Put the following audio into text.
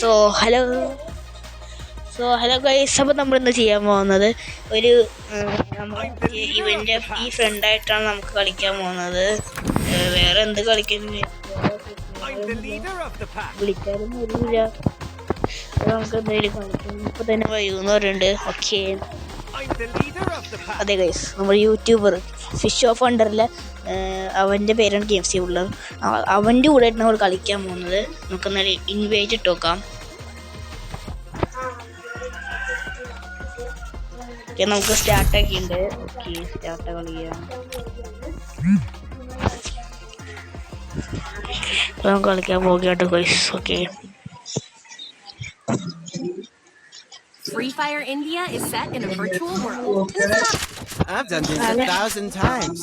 So hello guys, അപ്പോൾ നമ്മളിന്ന് ചെയ്യാൻ പോകുന്നത് ഒരു ഇവൻ്റെ ഈ ഫ്രണ്ടായിട്ടാണ് നമുക്ക് കളിക്കാൻ പോകുന്നത്. വേറെ എന്ത് കളിക്കുന്നത് വിളിക്കാനും വരില്ല. നമുക്ക് എന്തെങ്കിലും കളിക്കാം. ഇപ്പോൾ തന്നെ വൈകുന്നവരുണ്ട്. ഓക്കെ, അതെ ഗൈസ്, നമ്മൾ യൂട്യൂബർ ഫിഷ് ഓഫ് വണ്ടറിലെ അവൻ്റെ പേരാണ് ഗെയിംസ് ഉള്ളത്. അവൻ്റെ കൂടെ ആയിട്ട് നമ്മൾ കളിക്കാൻ പോകുന്നത്. നമുക്കെന്നാലും ഇൻവൈറ്റ് ഇട്ട് നോക്കാം. ഓക്കെ, നമുക്ക് സ്റ്റാർട്ടൊക്കെ ഉണ്ട്. ഓക്കെ, സ്റ്റാർട്ട് കളിക്കാം. നമുക്ക് കളിക്കാൻ പോകുകയാട്ടോ guys. Okay, Free Fire India is set in a virtual world. I've done this 1,000 times.